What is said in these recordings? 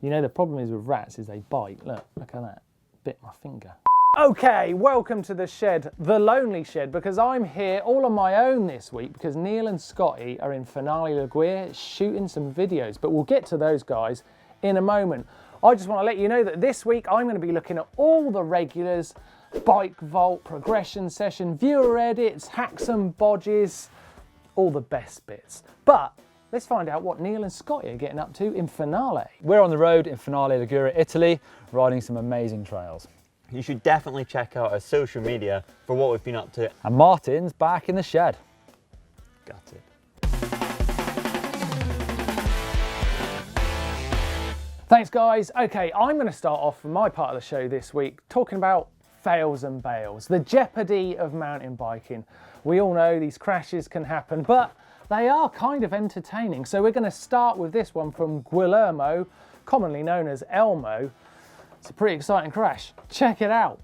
You know, the problem is with rats is they bite. Look at that. Bit my finger. Okay, welcome to the shed, the lonely shed, because I'm here all on my own this week because Neil and Scotty are in Finale Ligure shooting some videos, but we'll get to those guys in a moment. I just want to let you know that this week I'm going to be looking at all the regulars, bike vault, progression session, viewer edits, hacks and bodges, all the best bits. But let's find out what Neil and Scotty are getting up to in Finale. We're on the road in Finale Ligure, Italy, riding some amazing trails. You should definitely check out our social media for what we've been up to. And Martyn's back in the shed. Got it. Thanks guys. Okay, I'm going to start off for my part of the show this week talking about fails and bails, the jeopardy of mountain biking. We all know these crashes can happen, but they are kind of entertaining. So we're going to start with this one from Guillermo, commonly known as Elmo. It's a pretty exciting crash. Check it out.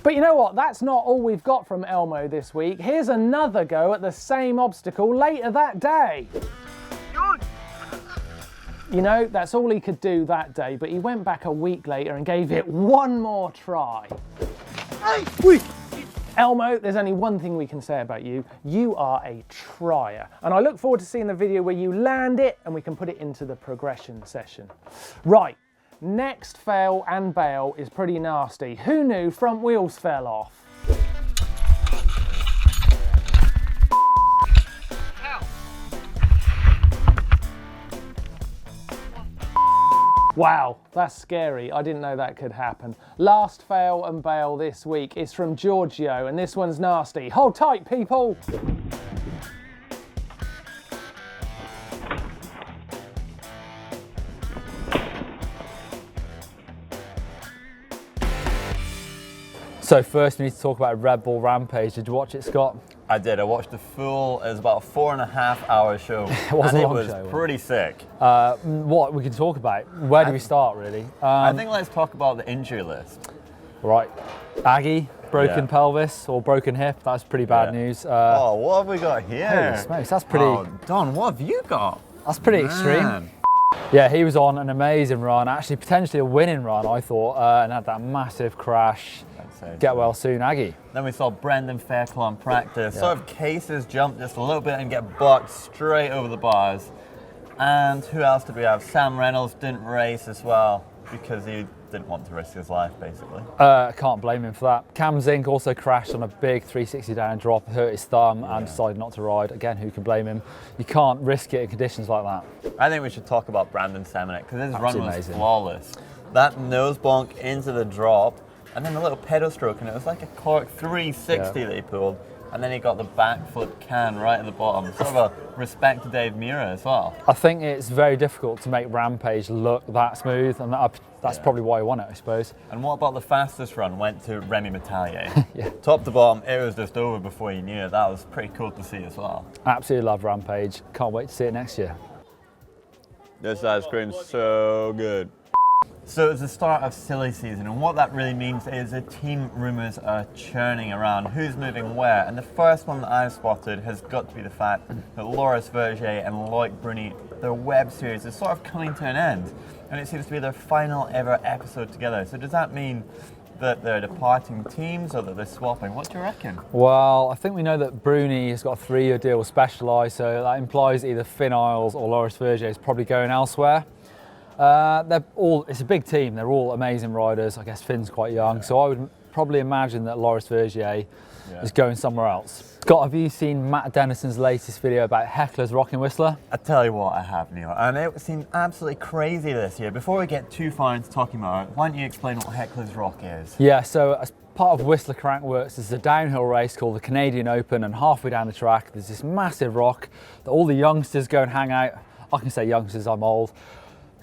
But you know what? That's not all we've got from Elmo this week. Here's another go at the same obstacle later that day. You know, that's all he could do that day, but he went back a week later and gave it one more try. Elmo, there's only one thing we can say about you. You are a trier. And I look forward to seeing the video where you land it and we can put it into the progression session. Right, next fail and bail is pretty nasty. Who knew front wheels fell off? Wow, that's scary. I didn't know that could happen. Last fail and bail this week is from Giorgio, and this one's nasty. Hold tight, people. So first we need to talk about Red Bull Rampage. Did you watch it, Scott? I did. I watched the full, it was about a 4.5 hour show. It was and a long it was show, pretty sick. What we can talk about? Where do we start, really? I think let's talk about the injury list. Right, Aggie, broken Yeah. pelvis or broken hip. That's pretty bad news. Oh, what have we got here? Holy smokes, that's pretty. Oh, Don, what have you got? That's pretty extreme. Yeah, he was on an amazing run, actually potentially a winning run, I thought, and had that massive crash. Get well soon, Aggie. Then we saw Brendan Fairclough in practice. Sort of cases jump just a little bit and get bucked straight over the bars. And who else did we have? Sam Reynolds didn't race as well because he didn't want to risk his life, basically. I can't blame him for that. Cam Zink also crashed on a big 360 down drop, hurt his thumb and decided not to ride. Again, who can blame him? You can't risk it in conditions like that. I think we should talk about Brandon Semenuk because his run was amazing. flawless. That nose bonk into the drop and then a little pedal stroke, and it was like a cork 360 that he pulled. And then he got the backflip can right at the bottom. Sort of a respect to Dave Mira as well. I think it's very difficult to make Rampage look that smooth, and that's probably why he won it, I suppose. And what about the fastest run? Went to Remy Metallier. Top to bottom, it was just over before you knew it. That was pretty cool to see as well. Absolutely love Rampage. Can't wait to see it next year. This ice cream's so good. So it's the start of silly season, and what that really means is the team rumours are churning around who's moving where. And the first one that I've spotted has got to be the fact that Loris Vergier and Loic Bruni, their web series is sort of coming to an end, and it seems to be their final ever episode together. So does that mean that they're departing teams or that they're swapping? What do you reckon? Well, I think we know that Bruni has got a 3-year deal with Specialized, so that implies either Finn Isles or Loris Vergier is probably going elsewhere. It's a big team, they're all amazing riders. I guess Finn's quite young, so I would probably imagine that Loris Vergier is going somewhere else. Scott, have you seen Matt Dennison's latest video about Heckler's Rockin' Whistler? I tell you what, I have, Neil, and it seemed absolutely crazy this year. Before we get too far into talking about it, why don't you explain what Heckler's Rock is? Yeah, so as part of Whistler Crankworks, there's a downhill race called the Canadian Open, and halfway down the track there's this massive rock that all the youngsters go and hang out. I can say youngsters, I'm old.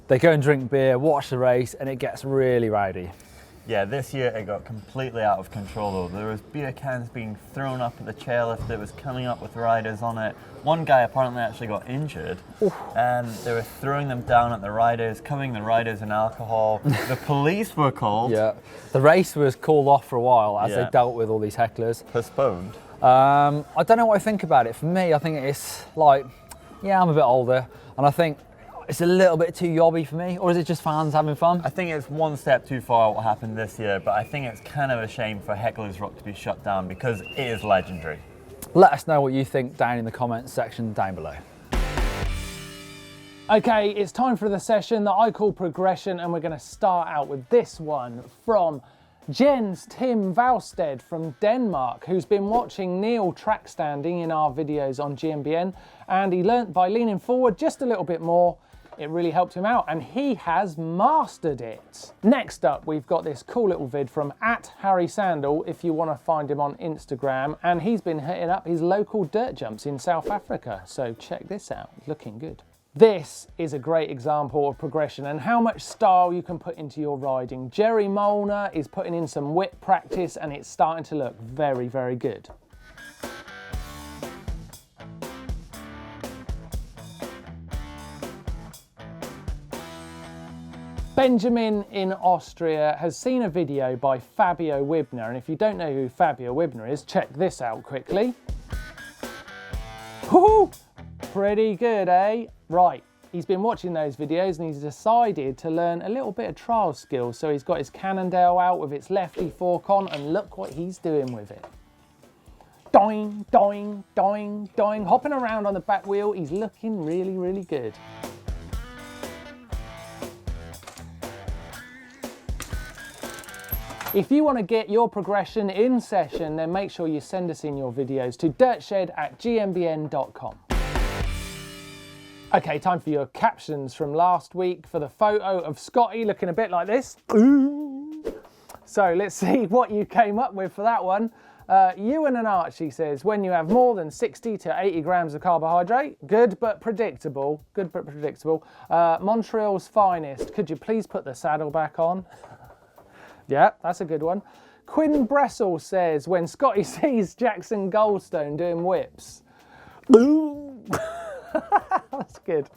They go and drink beer, watch the race, and it gets really rowdy. Yeah, this year it got completely out of control though. There was beer cans being thrown up at the chairlift that was coming up with riders on it. One guy apparently actually got injured, and they were throwing them down at the riders, covering the riders in alcohol. The police were called. Yeah, the race was called off for a while as they dealt with all these hecklers. Postponed. I don't know what I think about it. For me, I think it's like, yeah, I'm a bit older. And I think it's a little bit too yobby for me, or is it just fans having fun? I think it's one step too far what happened this year, but I think it's kind of a shame for Heckler's Rock to be shut down because it is legendary. Let us know what you think down in the comments section down below. Okay, it's time for the session that I call progression, and we're going to start out with this one from Jens Tim Valsted from Denmark, who's been watching Neil track standing in our videos on GMBN, and he learnt by leaning forward just a little bit more. It really helped him out, and he has mastered it. Next up, we've got this cool little vid from @HarrySandal, if you want to find him on Instagram, and he's been hitting up his local dirt jumps in South Africa, so check this out, looking good. This is a great example of progression and how much style you can put into your riding. Jerry Molnar is putting in some whip practice, and it's starting to look very, very good. Benjamin in Austria has seen a video by Fabio Wibner, and if you don't know who Fabio Wibner is, check this out quickly. Woohoo! Pretty good, eh? Right, he's been watching those videos and he's decided to learn a little bit of trial skills. So he's got his Cannondale out with its lefty fork on, and look what he's doing with it. Doing, doing, doing, doing, hopping around on the back wheel. He's looking really, really good. If you want to get your progression in session, then make sure you send us in your videos to dirtshed@gmbn.com. Okay, time for your captions from last week for the photo of Scotty looking a bit like this. So let's see what you came up with for that one. Ewan and Archie says, when you have more than 60 to 80 grams of carbohydrate, good but predictable. Good but predictable. Montreal's finest, could you please put the saddle back on? Yeah, that's a good one. Quinn Bressel says, when Scotty sees Jackson Goldstone doing whips. That's good.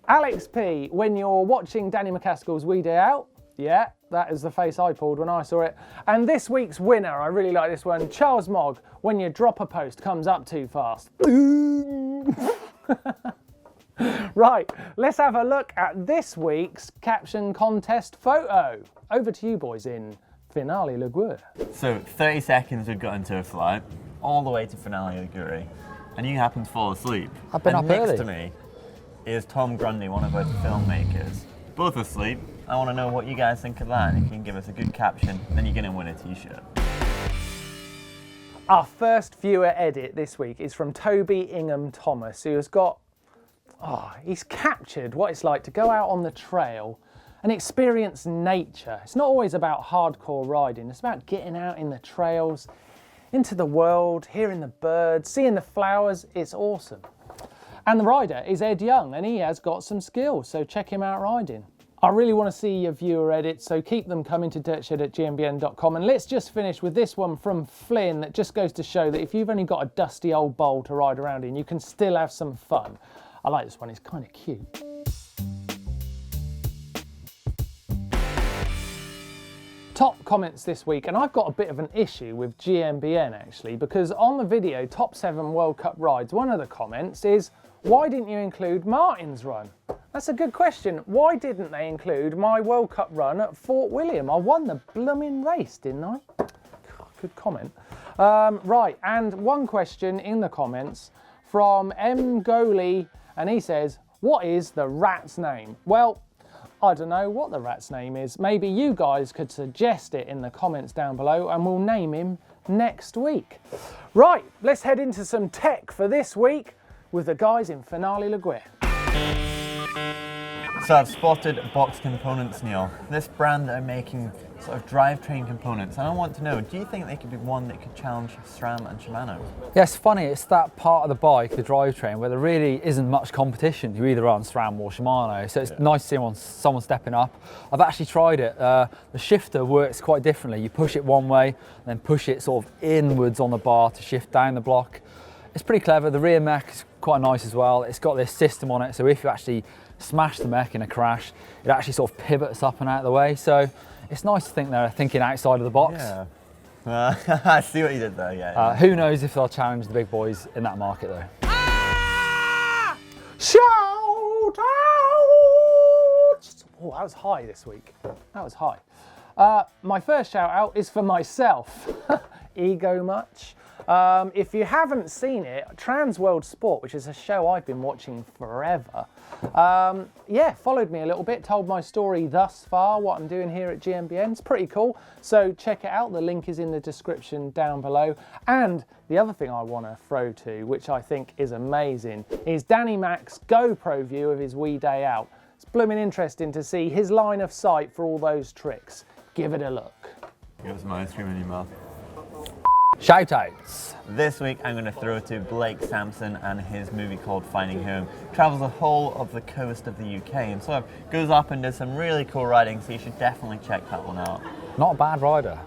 Alex P, when you're watching Danny McCaskill's We Day Out. Yeah, that is the face I pulled when I saw it. And this week's winner, I really like this one, Charles Mogg, when your dropper post comes up too fast. Right, let's have a look at this week's Caption Contest photo. Over to you boys in Finale Ligure. So 30 seconds we've got into a flight, all the way to Finale Ligure, and you happen to fall asleep. I've been and up next early. to me is Tom Grundy, one of our filmmakers. Both asleep. I want to know what you guys think of that, and if you can give us a good caption, then you're going to win a t-shirt. Our first viewer edit this week is from Toby Ingham Thomas, who has got, he's captured what it's like to go out on the trail and experience nature. It's not always about hardcore riding, it's about getting out in the trails, into the world, hearing the birds, seeing the flowers. It's awesome. And the rider is Ed Young, and he has got some skills, so check him out riding. I really want to see your viewer edits, so keep them coming to dirtshed@gmbn.com. And let's just finish with this one from Flynn that just goes to show that if you've only got a dusty old bowl to ride around in, you can still have some fun. I like this one, it's kind of cute. Top comments this week, and I've got a bit of an issue with GMBN actually, because on the video Top 7 World Cup Rides, one of the comments is, why didn't you include Martyn's run? That's a good question. Why didn't they include my World Cup run at Fort William? I won the blooming race, didn't I? Good comment. Right, and one question in the comments from M. Goli, and he says, what is the rat's name? Well, I don't know what the rat's name is. Maybe you guys could suggest it in the comments down below and we'll name him next week. Right, let's head into some tech for this week with the guys in Finale Ligure. So I've spotted Box Components, Neil. This brand are making sort of drivetrain components, and I want to know, do you think they could be one that could challenge SRAM and Shimano? Yeah, it's funny, it's that part of the bike, the drivetrain, where there really isn't much competition. You're either on SRAM or Shimano, so it's nice to see someone stepping up. I've actually tried it. The shifter works quite differently. You push it one way, and then push it sort of inwards on the bar to shift down the block. It's pretty clever. The rear mech is quite nice as well. It's got this system on it, so if you actually smash the mech in a crash, it actually sort of pivots up and out of the way. So it's nice to think they're thinking outside of the box. Yeah. I see what you did there, yeah. Who knows if they'll challenge the big boys in that market though. Shout that was high this week. That was high. My first shout out is for myself. Ego much? If you haven't seen it, Trans World Sport, which is a show I've been watching forever, yeah, followed me a little bit, told my story thus far, what I'm doing here at GMBN. It's pretty cool, so check it out. The link is in the description down below. And the other thing I want to throw to, which I think is amazing, is Danny Mac's GoPro view of his wee day out. It's blooming interesting to see his line of sight for all those tricks. Give it a look. Give us some ice cream in your mouth. Shoutouts. This week I'm going to throw to Blake Sampson and his movie called Finding Home. Travels the whole of the coast of the UK and sort of goes up and does some really cool riding, so you should definitely check that one out. Not a bad rider.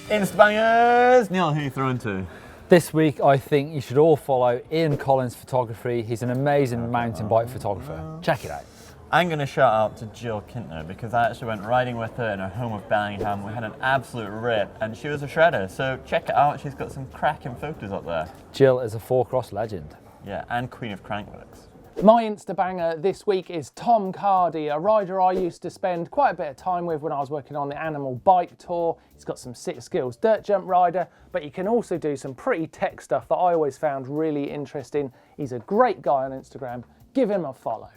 Instabangers! Neil, who are you throwing to? This week I think you should all follow Ian Collins Photography. He's an amazing mountain bike photographer. Check it out. I'm going to shout out to Jill Kintner because I actually went riding with her in her home of Bellingham. We had an absolute rip and she was a shredder, so check it out. She's got some cracking photos up there. Jill is a four-cross legend. Yeah, and Queen of Crankworks. My Instabanger this week is Tom Cardy, a rider I used to spend quite a bit of time with when I was working on the Animal Bike Tour. He's got some sick skills, dirt jump rider, but he can also do some pretty tech stuff that I always found really interesting. He's a great guy on Instagram. Give him a follow.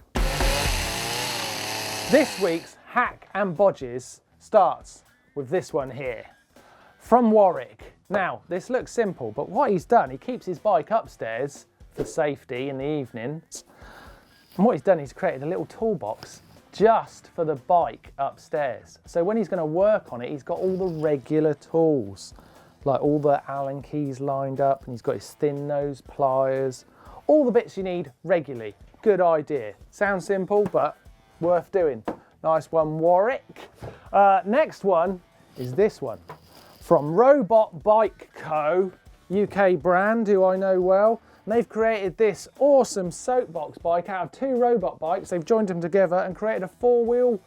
This week's Hack and Bodges starts with this one here, from Warwick. Now, this looks simple, but what he's done, he keeps his bike upstairs for safety in the evenings. And what he's done, he's created a little toolbox just for the bike upstairs. So when he's going to work on it, he's got all the regular tools, like all the Allen keys lined up, and he's got his thin nose pliers, all the bits you need regularly. Good idea. Sounds simple, but worth doing. Nice one, Warwick. Next one is this one from Robot Bike Co, UK brand, who I know well. And they've created this awesome soapbox bike out of two robot bikes. They've joined them together and created a four-wheel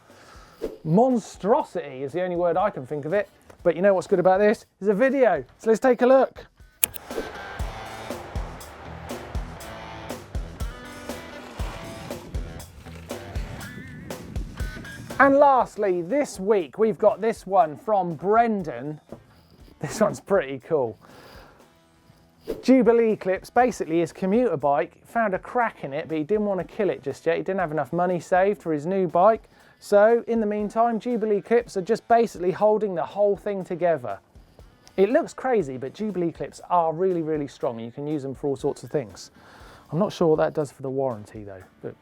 monstrosity, is the only word I can think of it. But you know what's good about this? It's a video. So let's take a look. And lastly, this week, we've got this one from Brendan. This one's pretty cool. Jubilee Clips, basically his commuter bike, found a crack in it, but he didn't want to kill it just yet. He didn't have enough money saved for his new bike. So in the meantime, Jubilee Clips are just basically holding the whole thing together. It looks crazy, but Jubilee Clips are really, really strong. You can use them for all sorts of things. I'm not sure what that does for the warranty though, but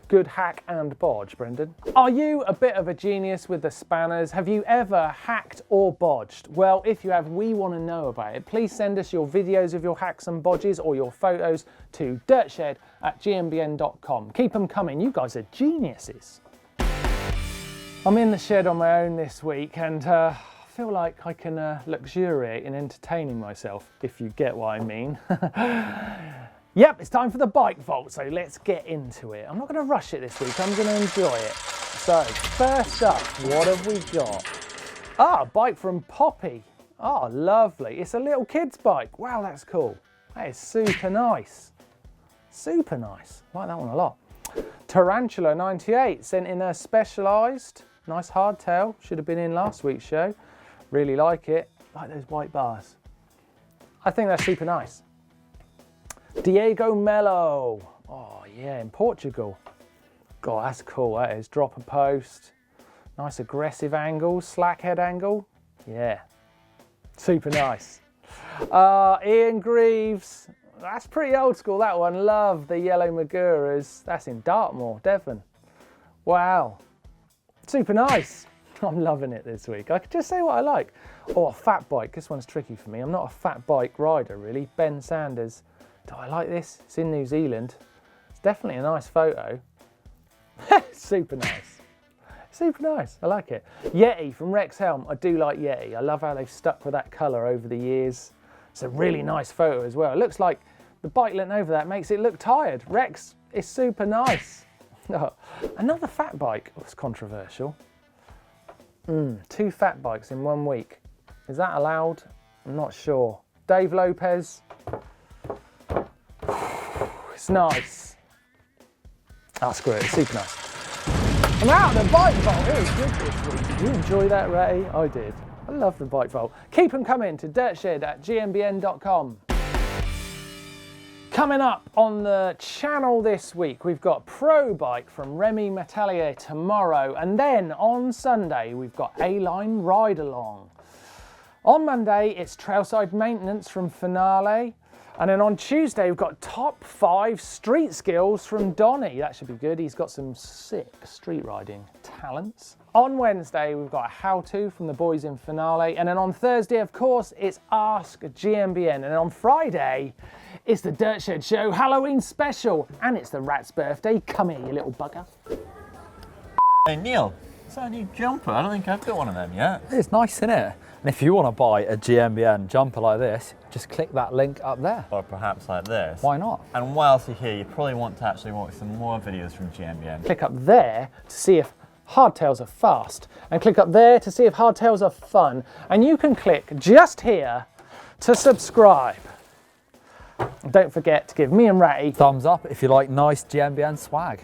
good hack and bodge, Brendan. Are you a bit of a genius with the spanners? Have you ever hacked or bodged? Well, if you have, we want to know about it. Please send us your videos of your hacks and bodges or your photos to dirtshed@gmbn.com. Keep them coming, you guys are geniuses. I'm in the shed on my own this week and I feel like I can luxuriate in entertaining myself, if you get what I mean. Yep, it's time for the bike vault, so let's get into it. I'm not going to rush it this week, I'm going to enjoy it. So, first up, what have we got? Ah, a bike from Poppy. Oh, lovely. It's a little kid's bike. Wow, that's cool. That is super nice. Super nice. I like that one a lot. Tarantula 98 sent in a Specialized. Nice hardtail. Should have been in last week's show. Really like it. Like those white bars. I think that's super nice. Diego Melo. Oh yeah, in Portugal. God, that's cool, that is. Drop a post. Nice aggressive angle, slack head angle. Yeah, super nice. Ian Greaves. That's pretty old school, that one. Love the yellow Maguras. That's in Dartmoor, Devon. Wow, super nice. I'm loving it this week. I could just say what I like. Oh, a fat bike. This one's tricky for me. I'm not a fat bike rider, really. Ben Sanders. Do I like this? It's in New Zealand. It's definitely a nice photo. Super nice. Super nice. I like it. Yeti from Wrexhelm. I do like Yeti. I love how they've stuck with that colour over the years. It's a really nice photo as well. It looks like the bike lent over that makes it look tired. Rex is super nice. Another fat bike. Oh, it's controversial. 2 fat bikes in 1 week. Is that allowed? I'm not sure. Dave Lopez. It's nice. Oh, screw it, it's super nice. I'm out of the bike vault. It was good this week. Did you enjoy that, Ray? I did. I love the bike vault. Keep them coming to dirtshed@gmbn.com. Coming up on the channel this week, we've got Pro Bike from Remy Metalier tomorrow, and then on Sunday we've got A-Line Ride Along. On Monday it's Trailside Maintenance from Finale, and then on Tuesday we've got Top 5 Street Skills from Donny. That should be good. He's got some sick street riding talents. On Wednesday we've got a how-to from the boys in Finale, and then on Thursday of course it's Ask GMBN, and then on Friday it's the Dirt Shed Show Halloween special, and it's the rat's birthday. Come here, you little bugger. Hey Neil, is that a new jumper? I don't think I've got one of them yet. It's nice, isn't it? And if you want to buy a GMBN jumper like this, just click that link up there. Or perhaps like this. Why not? And whilst you're here, you probably want to actually watch some more videos from GMBN. Click up there to see if hardtails are fast, and click up there to see if hardtails are fun, and you can click just here to subscribe. And don't forget to give me and Ratty Thumbs up if you like nice GMBN swag.